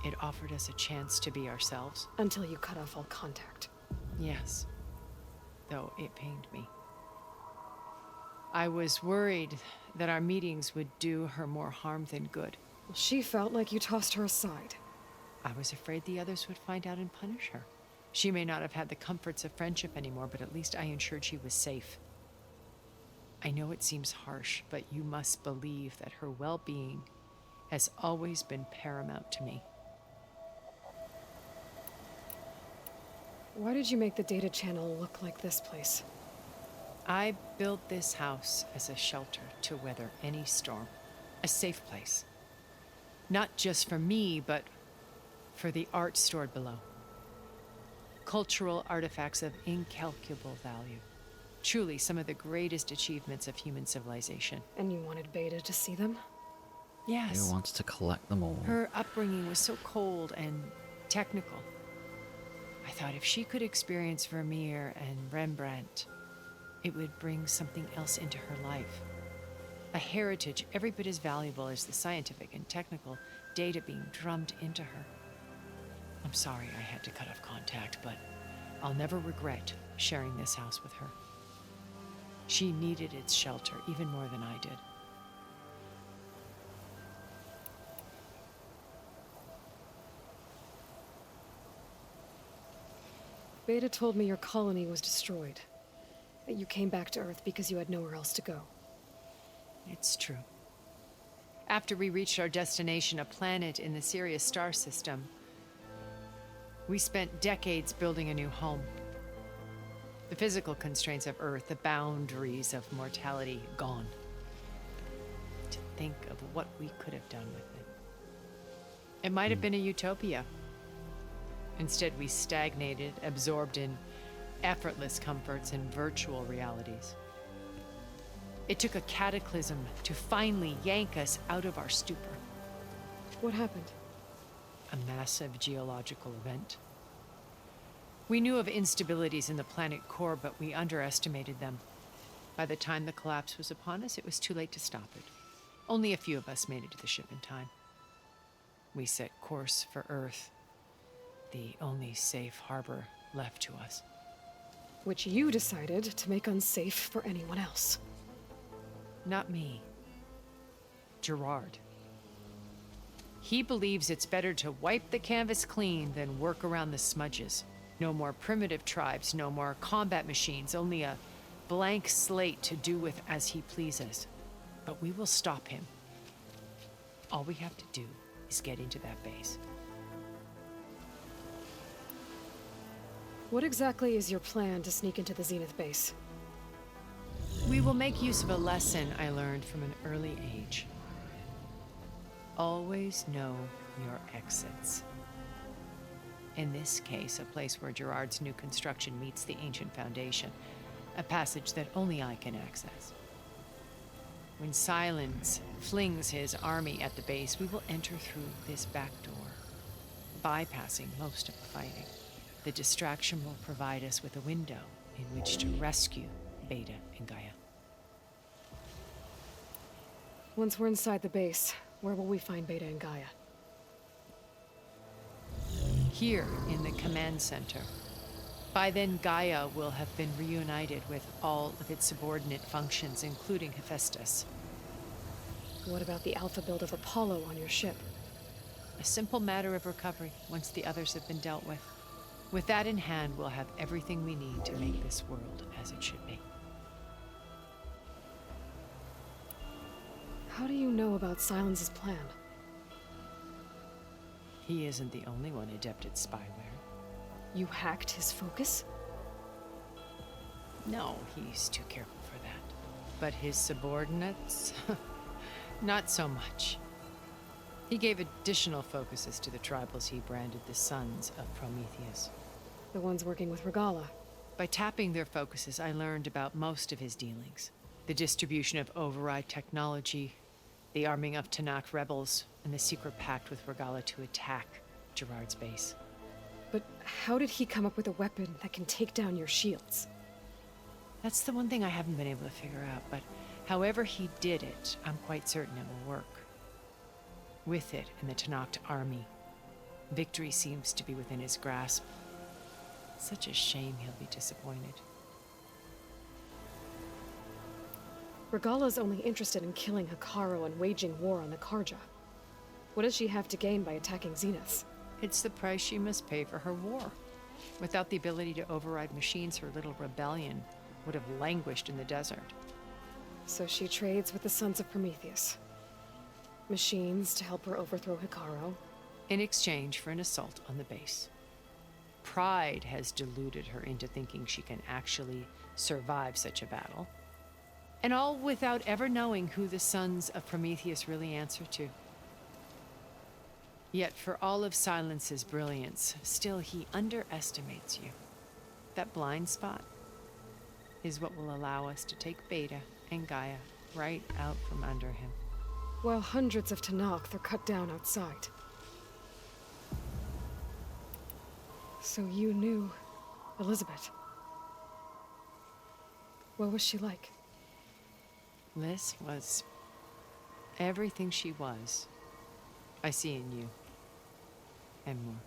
It offered us a chance to be ourselves. Until you cut off all contact. Yes, though it pained me. I was worried that our meetings would do her more harm than good. Well, she felt like you tossed her aside. I was afraid the others would find out and punish her. She may not have had the comforts of friendship anymore, but at least I ensured she was safe. I know it seems harsh, but you must believe that her well-being has always been paramount to me. Why did you make the data channel look like this place? I built this house as a shelter to weather any storm. A safe place. Not just for me, but for the art stored below. Cultural artifacts of incalculable value. Truly some of the greatest achievements of human civilization. And you wanted Beta to see them? Yes. Who wants to collect them all? Her upbringing was so cold and technical. I thought if she could experience Vermeer and Rembrandt, it would bring something else into her life. A heritage every bit as valuable as the scientific and technical data being drummed into her. I'm sorry I had to cut off contact, but I'll never regret sharing this house with her. She needed its shelter even more than I did. Beta told me your colony was destroyed. That you came back to Earth because you had nowhere else to go. It's true. After we reached our destination, a planet in the Sirius star system, we spent decades building a new home. The physical constraints of Earth, the boundaries of mortality, gone. To think of what we could have done with it. It might have been a utopia. Instead, we stagnated, absorbed in effortless comforts and virtual realities. It took a cataclysm to finally yank us out of our stupor. What happened? A massive geological event. We knew of instabilities in the planet core, but we underestimated them. By the time the collapse was upon us, it was too late to stop it. Only a few of us made it to the ship in time. We set course for Earth, the only safe harbor left to us. Which you decided to make unsafe for anyone else. Not me. Gerard. He believes it's better to wipe the canvas clean than work around the smudges. No more primitive tribes, no more combat machines, only a blank slate to do with as he pleases. But we will stop him. All we have to do is get into that base. What exactly is your plan to sneak into the Zenith base? We will make use of a lesson I learned from an early age. Always know your exits. In this case, a place where Gerard's new construction meets the ancient foundation, a passage that only I can access. When Silence flings his army at the base, we will enter through this back door, bypassing most of the fighting. The distraction will provide us with a window in which to rescue Beta and Gaia. Once we're inside the base, where will we find Beta and Gaia? Here in the command center. By then, Gaia will have been reunited with all of its subordinate functions, including Hephaestus. What about the alpha build of Apollo on your ship? A simple matter of recovery once the others have been dealt with. With that in hand, we'll have everything we need to make this world as it should be. How do you know about Silence's plan? He isn't the only one adept at spyware. You hacked his focus? No, he's too careful for that. But his subordinates? Not so much. He gave additional focuses to the tribals he branded the Sons of Prometheus. The ones working with Regala. By tapping their focuses, I learned about most of his dealings. The distribution of override technology, the arming of Tanakh rebels, and the secret pact with Regala to attack Gerard's base. But how did he come up with a weapon that can take down your shields? That's the one thing I haven't been able to figure out, but however he did it, I'm quite certain it will work. With it and the Tanakh army, victory seems to be within his grasp. Such a shame he'll be disappointed. Regala's only interested in killing Hekarro and waging war on the Karja. What does she have to gain by attacking Zeniths? It's the price she must pay for her war. Without the ability to override machines, her little rebellion would have languished in the desert. So she trades with the Sons of Prometheus. Machines to help her overthrow Hekarro. In exchange for an assault on the base. Pride has deluded her into thinking she can actually survive such a battle. And all without ever knowing who the Sons of Prometheus really answer to. Yet for all of Silence's brilliance, still he underestimates you. That blind spot is what will allow us to take Beta and Gaia right out from under him. While hundreds of Tanakh are cut down outside. So you knew Elizabeth. What was she like? Liz was everything she was. I see in you. And more.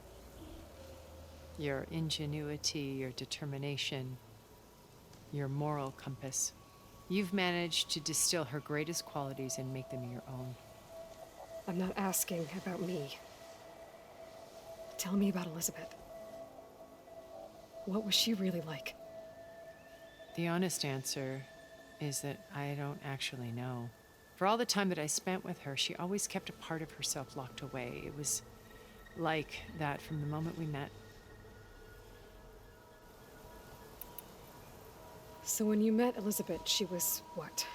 Your ingenuity, your determination, your moral compass. You've managed to distill her greatest qualities and make them your own. I'm not asking about me. Tell me about Elizabeth. What was she really like? The honest answer is that I don't actually know. For all the time that I spent with her, she always kept a part of herself locked away. It was like that from the moment we met. So when you met Elizabeth, she was what?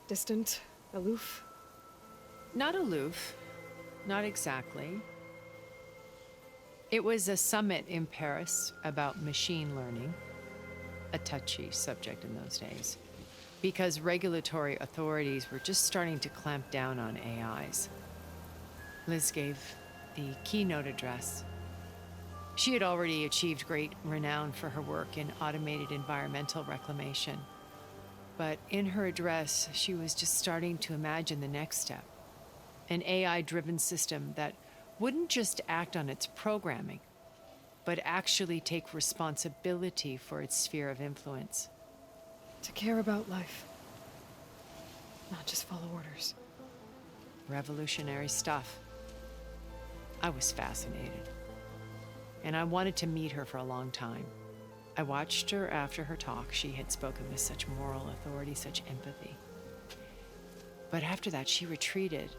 Distant? Aloof? Not aloof. Not exactly. It was a summit in Paris about machine learning, a touchy subject in those days, because regulatory authorities were just starting to clamp down on AIs. Liz gave the keynote address. She had already achieved great renown for her work in automated environmental reclamation. But in her address, she was just starting to imagine the next step. An AI-driven system that wouldn't just act on its programming, but actually take responsibility for its sphere of influence. To care about life. Not just follow orders. Revolutionary stuff. I was fascinated. And I wanted to meet her for a long time. I watched her after her talk. She had spoken with such moral authority, such empathy. But after that, she retreated.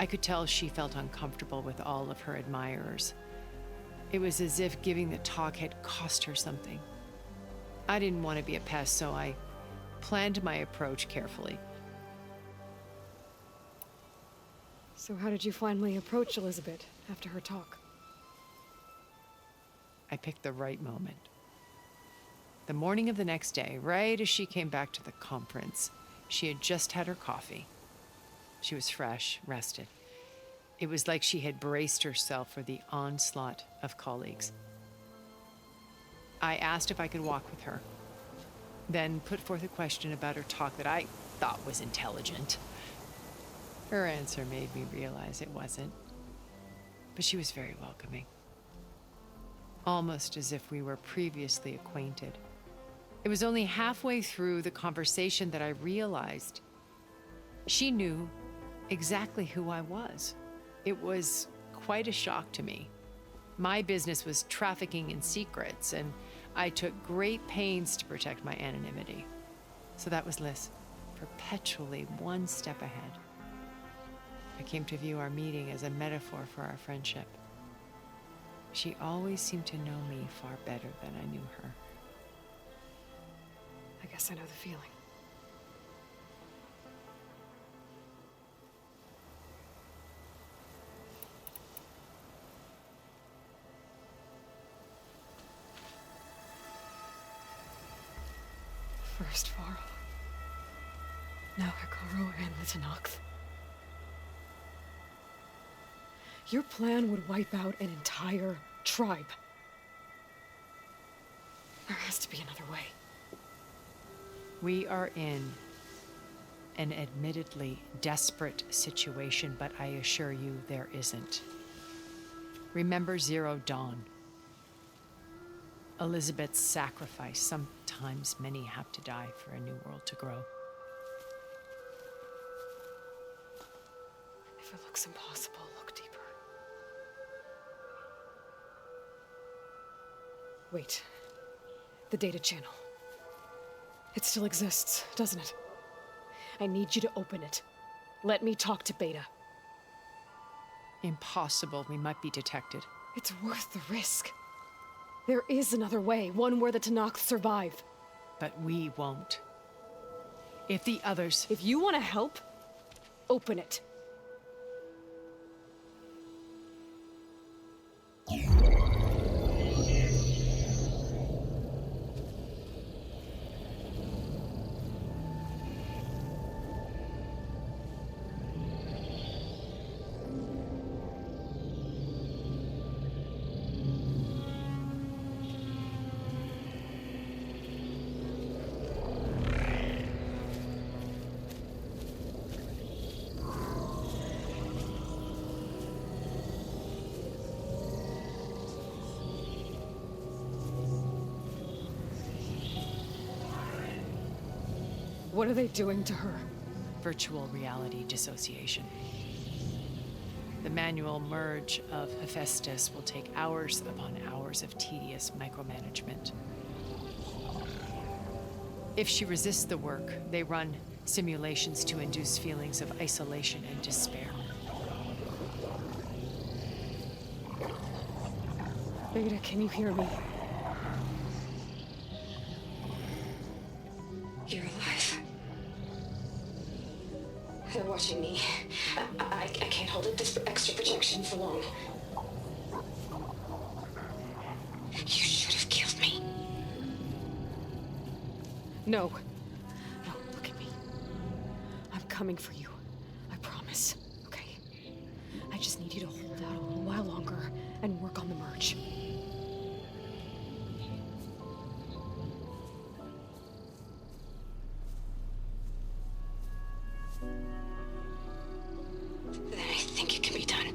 I could tell she felt uncomfortable with all of her admirers. It was as if giving the talk had cost her something. I didn't want to be a pest, so I planned my approach carefully. So how did you finally approach Elizabeth after her talk? I picked the right moment. The morning of the next day, right as she came back to the conference, she had just had her coffee. She was fresh, rested. It was like she had braced herself for the onslaught of colleagues. I asked if I could walk with her, then put forth a question about her talk that I thought was intelligent. Her answer made me realize it wasn't, but she was very welcoming. Almost as if we were previously acquainted. It was only halfway through the conversation that I realized she knew exactly who I was. It was quite a shock to me. My business was trafficking in secrets, and I took great pains to protect my anonymity. So that was Liz, perpetually one step ahead. I came to view our meeting as a metaphor for our friendship. She always seemed to know me far better than I knew her. I guess I know the feeling. First Varl, now Hikaru and the Tenakth. Your plan would wipe out an entire tribe. There has to be another way. We are in an admittedly desperate situation, but I assure you there isn't. Remember Zero Dawn. Elizabeth's sacrifice. Sometimes many have to die for a new world to grow. If it looks impossible, look deeper. Wait. The data channel. It still exists, doesn't it? I need you to open it. Let me talk to Beta. Impossible. We might be detected. It's worth the risk. There is another way, one where the Tenakth survive. But we won't. If the others... If you want to help, open it. What are they doing to her? Virtual reality dissociation. The manual merge of Hephaestus will take hours upon hours of tedious micromanagement. If she resists the work, they run simulations to induce feelings of isolation and despair. Beta, can you hear me? You're alive. They're watching me. I can't hold this extra projection for long. You should have killed me. No. No, look at me. I'm coming for you. I promise. Okay? I just need you to hold out a little while longer and work on the merge. Then I think it can be done.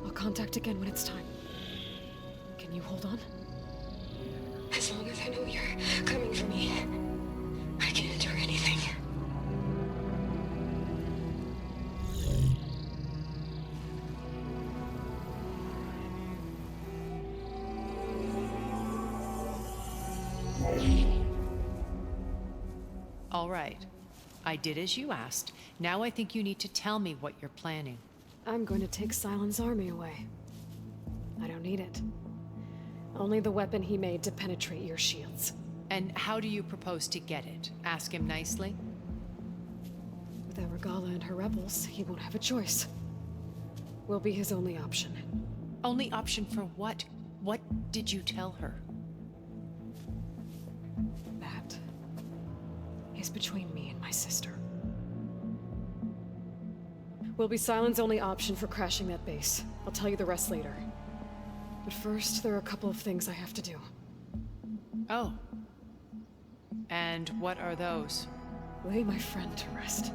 I'll contact again when it's time. Can you hold on? As long as I know you're coming for me, I can endure anything. All right. I did as you asked. Now I think you need to tell me what you're planning. I'm going to take Silent's army away. I don't need it. Only the weapon he made to penetrate your shields. And how do you propose to get it? Ask him nicely? Without Regala and her rebels, he won't have a choice. We'll be his only option. Only option for what? What did you tell her? That is between me and my sister. Will be Silent's only option for crashing that base. I'll tell you the rest later. But first, there are a couple of things I have to do. Oh. And what are those? Lay my friend to rest.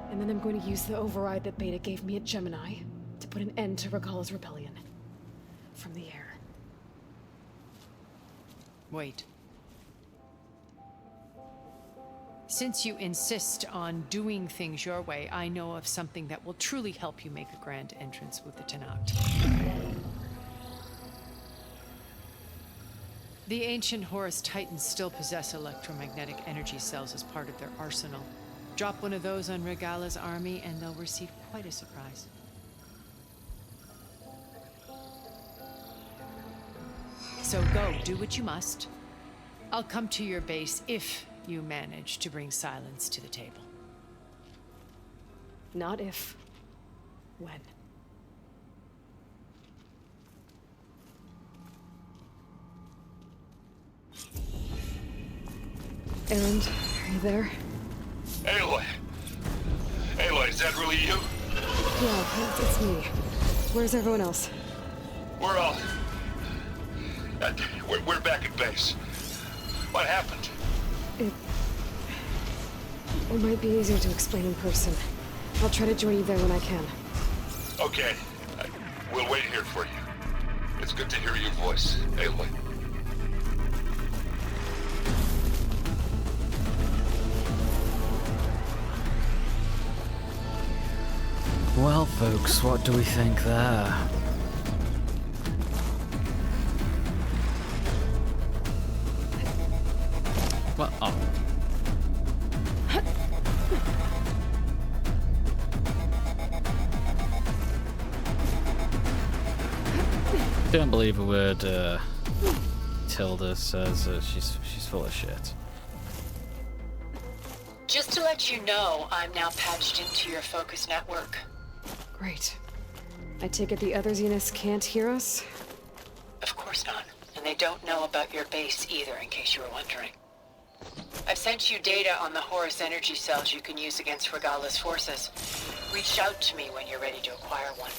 And then I'm going to use the override that Beta gave me at Gemini to put an end to Regala's rebellion. From the air. Wait. Since you insist on doing things your way, I know of something that will truly help you make a grand entrance with the Tenakt. The ancient Horus Titans still possess electromagnetic energy cells as part of their arsenal. Drop one of those on Regala's army and they'll receive quite a surprise. So go, do what you must. I'll come to your base if you manage to bring silence to the table. Not if. When. Erend, are you there? Aloy! Aloy, is that really you? Yeah, it's me. Where's everyone else? We're all... we're back at base. What happened? It might be easier to explain in person. I'll try to join you there when I can. Okay. We'll wait here for you. It's good to hear your voice, Aloy. Well, folks, what do we think there? Well, oh. Don't believe a word Tilda says. She's full of shit. Just to let you know, I'm now patched into your focus network. Great. I take it the other Zeniths can't hear us? Of course not. And they don't know about your base either, in case you were wondering. I've sent you data on the Horus energy cells you can use against Regala's forces. Reach out to me when you're ready to acquire one.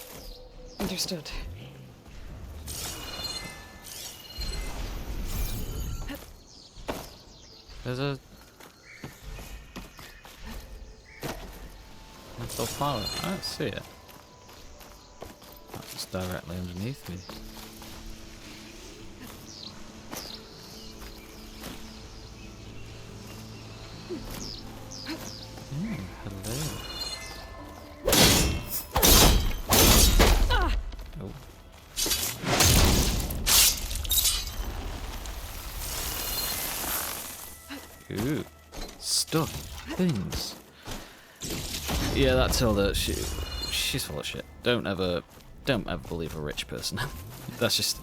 Understood. There's a mental power. I don't see it. That's directly underneath me. Hello. Oh. Ooh. Stuff. Things. Yeah, that's Hilda. She's full of shit. Don't ever believe a rich person. That's just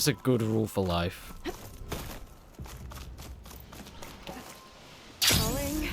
a good rule for life. Calling.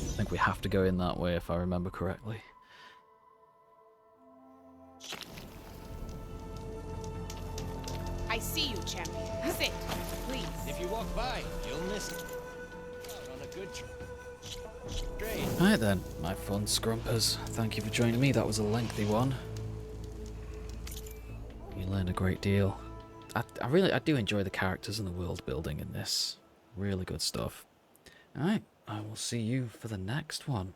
I think we have to go in that way if I remember correctly. I see you, champion. Sit, please. If you walk by, you'll miss it. On a good trade. Alright then, my fun scrumpers. Thank you for joining me. That was a lengthy one. You learn a great deal. I do enjoy the characters and the world building in this. Really good stuff. Alright, I will see you for the next one.